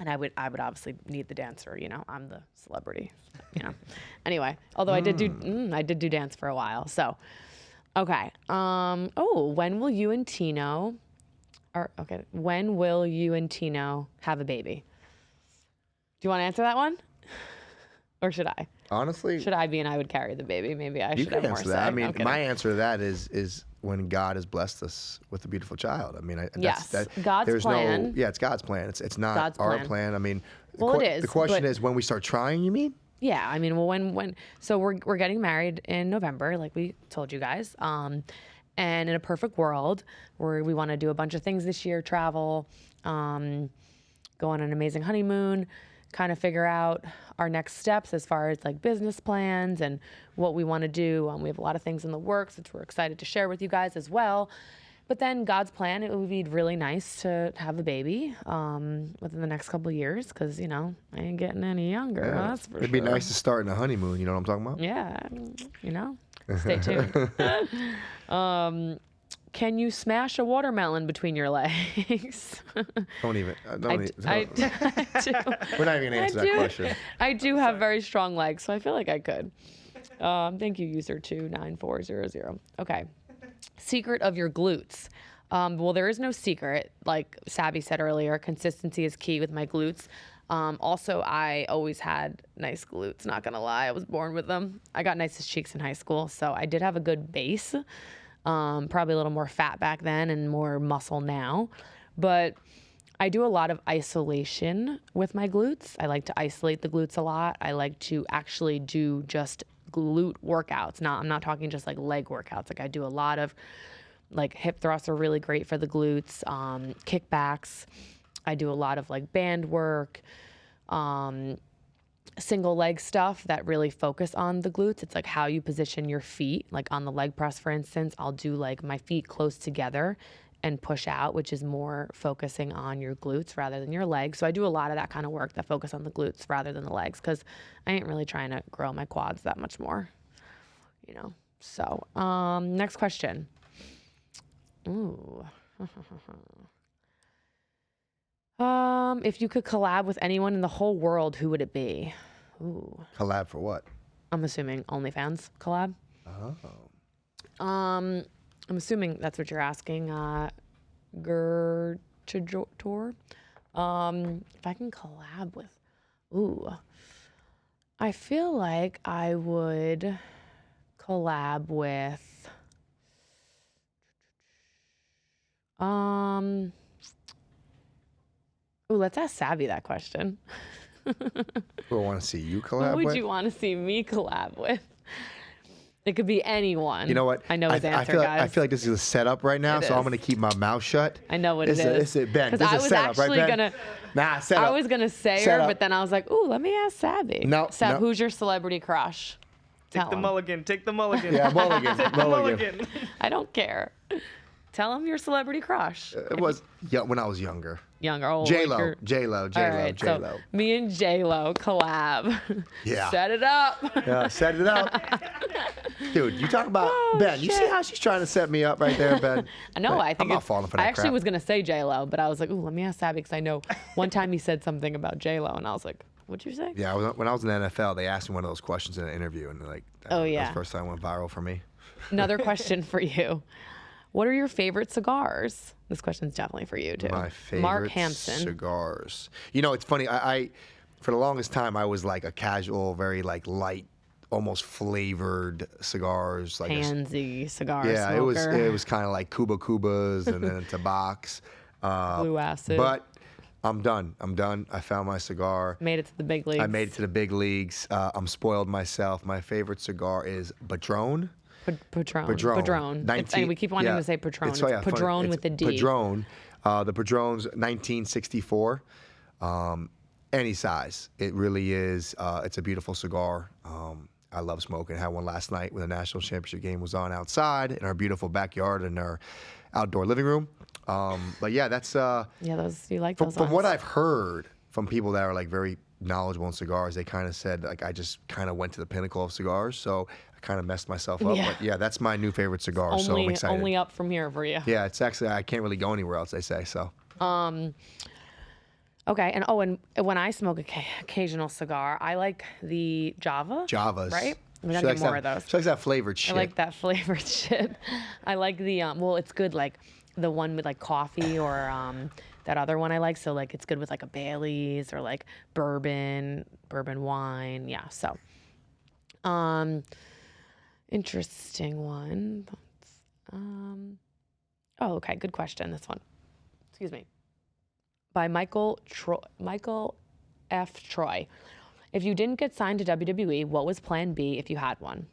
I would obviously need the dancer. You know, I'm the celebrity. You know. Anyway, although I did do dance for a while. So, okay. When will you and Tino have a baby? Do you want to answer that one? Or should I? Honestly, should I be and I would carry the baby? Maybe I should have more say. I mean, my answer to that is when God has blessed us with a beautiful child. I mean, God's plan. It's God's plan. It's not God's our plan. I mean, it is. The question is when we start trying. You mean? Yeah, I mean, well, so we're getting married in November, like we told you guys. And in a perfect world, where we want to do a bunch of things this year, travel, go on an amazing honeymoon, kind of figure out our next steps as far as like business plans and what we want to do. We have a lot of things in the works, which we're excited to share with you guys as well. But then God's plan, it would be really nice to have a baby within the next couple of years because, you know, I ain't getting any younger. Yeah. That's for It'd be nice to start in a honeymoon. You know what I'm talking about? Yeah, you know, stay tuned. Can you smash a watermelon between your legs? Don't even. I do. We're not even going to answer that question. I do have very strong legs, so I feel like I could. Thank you, user 29400. Okay. Secret of your glutes. Well, there is no secret. Like Sabby said earlier, consistency is key with my glutes. Also, I always had nice glutes, not going to lie. I was born with them. I got nicest cheeks in high school, so I did have a good base. Probably a little more fat back then and more muscle now. But I do a lot of isolation with my glutes. I like to isolate the glutes a lot. I like to actually do just glute workouts. I'm not talking just like leg workouts. Like I do a lot of like hip thrusts are really great for the glutes, kickbacks. I do a lot of like band work, single leg stuff that really focus on the glutes. It's like how you position your feet. Like on the leg press, for instance, I'll do like my feet close together and push out, which is more focusing on your glutes rather than your legs. So I do a lot of that kind of work that focus on the glutes rather than the legs because I ain't really trying to grow my quads that much more, you know. So next question. Ooh. If you could collab with anyone in the whole world, who would it be? Ooh. Collab for what? I'm assuming Onlyfans collab. Oh. I'm assuming that's what you're asking. Gertrude. If I can collab with, I feel like I would collab with, let's ask Sabby that question. Who I want to see you collab with? Who would you want to see me collab with? It could be anyone. You know what? I know his answer, guys. I feel like this is a setup right now, so I'm going to keep my mouth shut. I know what it is. Ben, this is a setup, right, Ben? Setup. I was going to say her, but then I was like, let me ask Sabby. No. Who's your celebrity crush? Take the mulligan. Take the mulligan. Yeah, mulligan. Take the mulligan. I don't care. Tell him your celebrity crush. It was when I was younger. Younger. J-Lo. All right, so me and J-Lo collab. Yeah. Set it up. Yeah, set it up. Dude, you talk about Ben. You see how she's trying to set me up right there, Ben? I know. I think I'm not falling for that I actually crap. was gonna say J-Lo, but I was like, let me ask Sabby because I know one time he said something about J-Lo, and I was like, what'd you say? Yeah, when I was in the NFL, they asked me one of those questions in an interview, and that was the first time it went viral for me. Another question for you. What are your favorite cigars? This question's definitely for you too. My favorite Mark Hampson. cigars. You know, it's funny. I for the longest time, I was like a casual, very like light, almost flavored cigars, like pansy cigar yeah, smoker. it was kind of like Cubas and then tobacs. Blue acid. But I'm done. I found my cigar. Made it to the big leagues. I made it to the big leagues. I'm spoiled myself. My favorite cigar is Padron. Padron. 19, and we keep wanting to say Patron. It's Padron with a D. Padron. The Padron's 1964. Any size. It really is. It's a beautiful cigar. I love smoking. I had one last night when the national championship game was on outside in our beautiful backyard in our outdoor living room. But yeah, that's you like those. From what I've heard from people that are like very knowledgeable in cigars, they kind of said like I just kind of went to the pinnacle of cigars, so I kind of messed myself up. Yeah. But yeah, that's my new favorite cigar. So I'm excited. Only up from here for you. Yeah, it's actually I can't really go anywhere else. They say so. Okay, and when I smoke occasional cigar, I like the Javas. Right? We gotta get more of those. She likes that flavored shit. I like that flavored shit. I like the it's good like the one with like coffee or that other one I like. So like it's good with like a Bailey's or like bourbon wine. Yeah. So, interesting one. Okay. Good question. This one. Excuse me. By Michael F. Troy. If you didn't get signed to WWE, what was plan B if you had one?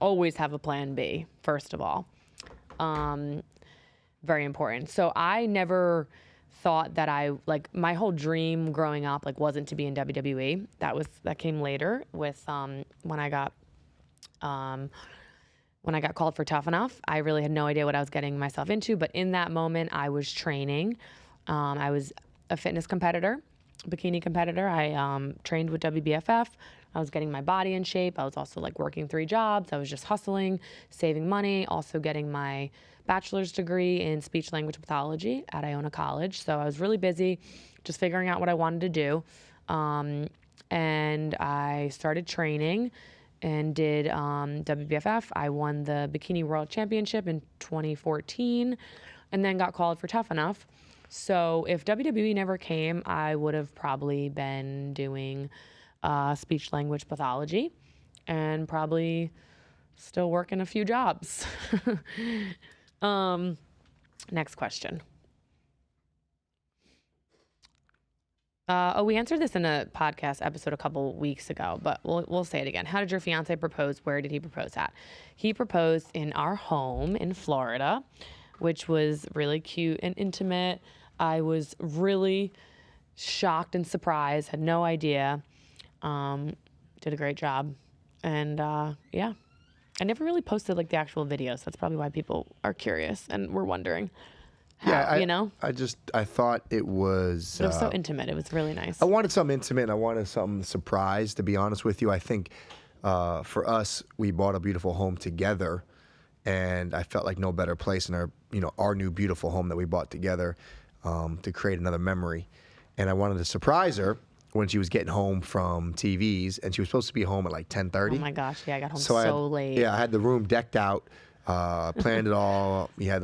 Always have a plan B, first of all. Very important. So I never thought that my whole dream growing up wasn't to be in WWE. That came later with when I got called for Tough Enough. I really had no idea what I was getting myself into, but in that moment I was training. I was a fitness competitor, bikini competitor. I trained with WBFF. I was getting my body in shape. I was also working 3 jobs. I was just hustling, saving money, also getting my bachelor's degree in speech language pathology at Iona College. So I was really busy just figuring out what I wanted to do. And I started training and did WBFF. I won the Bikini World Championship in 2014 and then got called for Tough Enough. So if WWE never came, I would have probably been doing speech language pathology and probably still working a few jobs. Next question. We answered this in a podcast episode a couple weeks ago, but we'll say it again. How did your fiance propose? Where did he propose at? He proposed in our home in Florida, which was really cute and intimate. I was really shocked and surprised, had no idea. Did a great job. And yeah, I never really posted the actual videos. That's probably why people are curious and were wondering how, I thought it was... It was so intimate. It was really nice. I wanted something intimate. I wanted something surprise, to be honest with you. I think for us, we bought a beautiful home together, and I felt like no better place in our new beautiful home that we bought together to create another memory. And I wanted to surprise her when she was getting home from TVs, and she was supposed to be home at 10:30. Oh my gosh, yeah, I got home so late. Yeah, I had the room decked out, planned it all. We had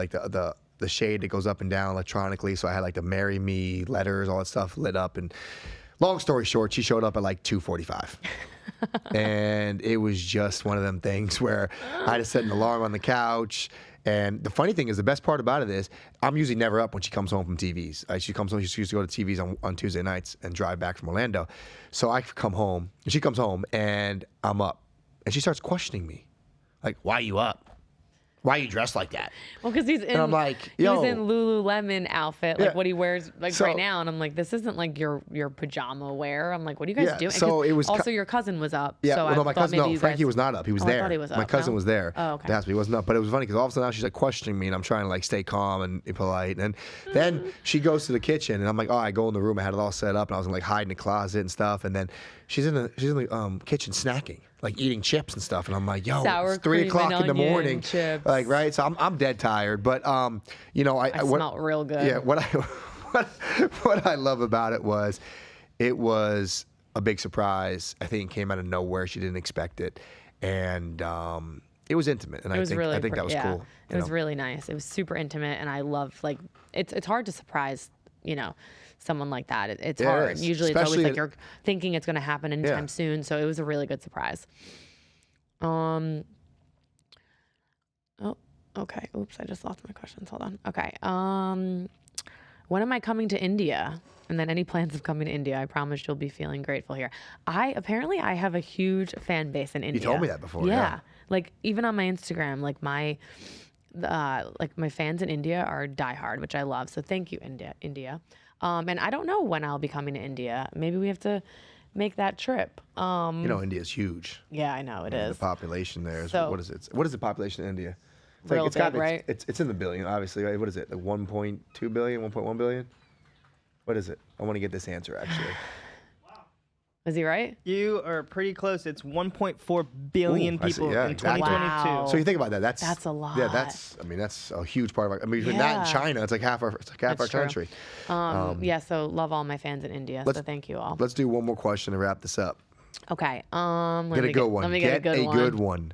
the shade that goes up and down electronically, so I had the "Marry Me" letters, all that stuff lit up. And long story short, she showed up at 2:45. And it was just one of them things where I had to set an alarm on the couch. And the funny thing is, the best part about it is, I'm usually never up when she comes home from TVs. She used to go to TVs on Tuesday nights and drive back from Orlando. So I come home, and she comes home, and I'm up. And she starts questioning me. Why are you up? Why are you dressed like that? Well, because he's in, and I'm like, yo. He's in Lululemon outfit, what he wears So, right now. And I'm like, this isn't your pajama wear. I'm like, what are you guys doing? So it was also your cousin was up. Yeah, so my cousin, Frankie was not up. He was there. I thought he was up. My cousin was there. Oh, okay. That's, he wasn't up. But it was funny because all of a sudden now she's questioning me, and I'm trying to stay calm and be polite. And then she goes to the kitchen, and I'm like, I go in the room. I had it all set up, and I was hide in the closet and stuff. And then she's in the kitchen snacking, eating chips and stuff. And I'm like, yo, sour it's 3 o'clock in the morning. Chips. Right? So I'm dead tired. But I smell real good. Yeah. What I love about it was a big surprise. I think it came out of nowhere. She didn't expect it, and it was intimate. And I think that was cool. It was really nice. It was super intimate, and I love it's hard to surprise someone like that. It's hard. Is. Usually Especially it's always like you're thinking it's going to happen anytime soon. So it was a really good surprise. Oh, okay. Oops, I just lost my questions. Hold on. Okay. When am I coming to India? And then any plans of coming to India? I promise you'll be feeling grateful here. I have a huge fan base in India. You told me that before. Yeah. Like even on my Instagram, like my fans in India are diehard, which I love. So thank you, India. And I don't know when I'll be coming to India. Maybe we have to make that trip. India's huge. Yeah, I know it is. The population there is, So- what is it? What is the population in India? It's Real big, right? It's in the billion, obviously, right? What is it? Like 1.2 billion, 1.1 billion? What is it? I want to get this answer, actually. Is he right? You are pretty close. It's 1.4 billion people in exactly. 2022. Wow. So you think about that. That's a lot. Yeah, that's a huge part of our. I mean, that Yeah. and China, it's like half our That's true. country. Yeah, so love all my fans in India. So thank you all. Let's do one more question to wrap this up. Okay. Let me get a good one.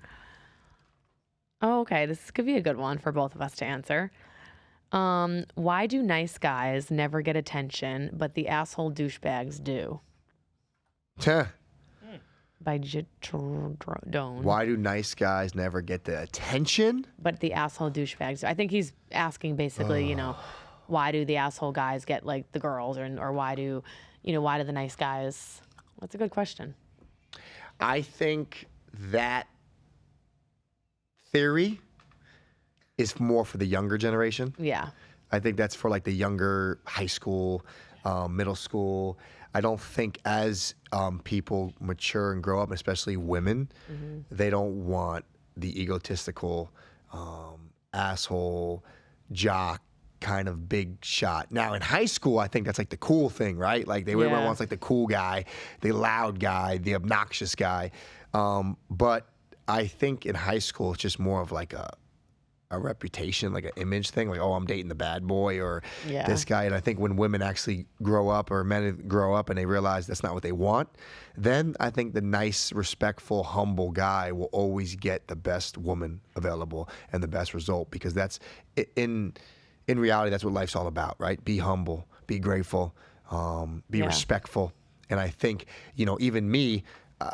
Oh, okay. This could be a good one for both of us to answer. Why do nice guys never get attention, but the asshole douchebags do? By Jitrodone. Why do nice guys never get the attention? But the asshole douchebags do. I think he's asking basically, why do the asshole guys get like the girls, or why do the nice guys? That's a good question. I think that theory is more for the younger generation. Yeah. I think that's for like the younger high school, middle school. I don't think as people mature and grow up, especially women, they don't want the egotistical, asshole, jock kind of big shot. Now in high school, I think that's like the cool thing, right? Like everyone wants like the cool guy, the loud guy, the obnoxious guy. But I think in high school, it's just more of like a reputation, like an image thing, like, oh, I'm dating the bad boy or this guy. And I think when women actually grow up or men grow up and they realize that's not what they want, then I think the nice, respectful, humble guy will always get the best woman available and the best result, because that's in reality, that's what life's all about, right? Be humble, be grateful, be respectful. And I think, even me,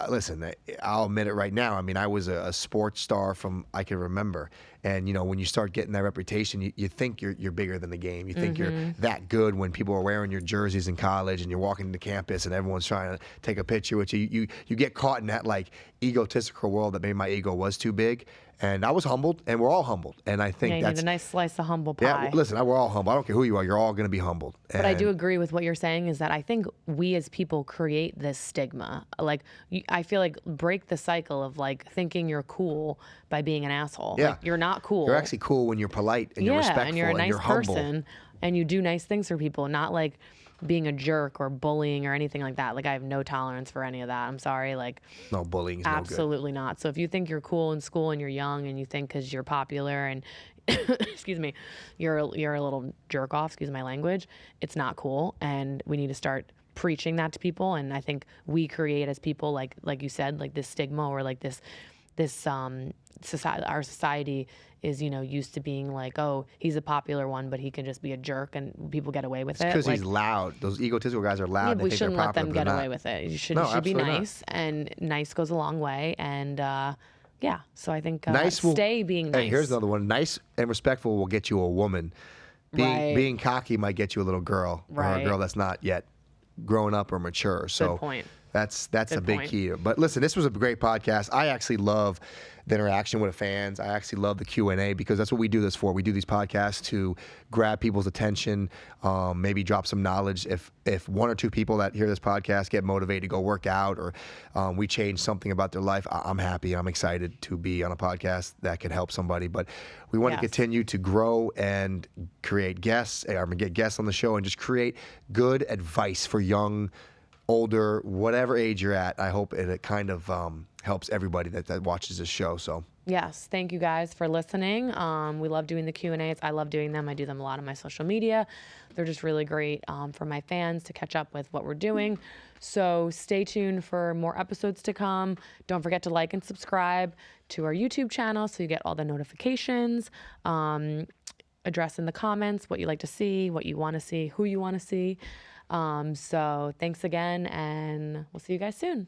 listen, I'll admit it right now. I mean, I was a sports star from I can remember. And, when you start getting that reputation, you think you're bigger than the game. You think you're that good when people are wearing your jerseys in college and you're walking into campus and everyone's trying to take a picture with you. You get caught in that like egotistical world that maybe my ego was too big. And I was humbled, and we're all humbled. And I think you that's need a nice slice of humble pie. Yeah, listen, we're all humble. I don't care who you are. You're all going to be humbled. But I do agree with what you're saying, is that I think we as people create this stigma. Like, I feel like break the cycle of like thinking you're cool by being an asshole. Yeah. Like, you're not cool. You're actually cool when you're polite and you're respectful and you're a nice humble. person and you do nice things for people, not like being a jerk or bullying or anything like that. Like, I have no tolerance for any of that. I'm sorry. Like, no, bullying is absolutely not. So if you think you're cool in school and you're young and you think because you're popular and excuse me, you're a little jerk off, excuse my language, it's not cool. And we need to start preaching that to people. And I think we create as people, like you said, like this stigma or like this society, our society is, used to being like, oh, he's a popular one, but he can just be a jerk and people get away with it. Because he's loud. Those egotistical guys are loud. Yeah, they we think shouldn't they're let popular, them but get they're away not. with it. You should be nice, and nice goes a long way. And so I think stay being nice. Hey, here's another one. Nice and respectful will get you a woman. Being cocky might get you a little girl, or a girl that's not yet grown up or mature. So good point. That's a big key. But listen, this was a great podcast. I actually love the interaction with the fans. I actually love the Q&A, because that's what we do this for. We do these podcasts to grab people's attention, maybe drop some knowledge. If one or two people that hear this podcast get motivated to go work out, or we change something about their life, I'm happy. I'm excited to be on a podcast that can help somebody. But we want to continue to grow and create guests, or get guests on the show, and just create good advice for young, older, whatever age you're at. I hope it kind of helps everybody that watches this show. So yes, thank you guys for listening. We love doing the Q&As. I love doing them. I do them a lot on my social media. They're just really great for my fans to catch up with what we're doing. So stay tuned for more episodes to come. Don't forget to like and subscribe to our YouTube channel so you get all the notifications. address in the comments what you like to see, what you want to see, who you want to see. So thanks again, and we'll see you guys soon.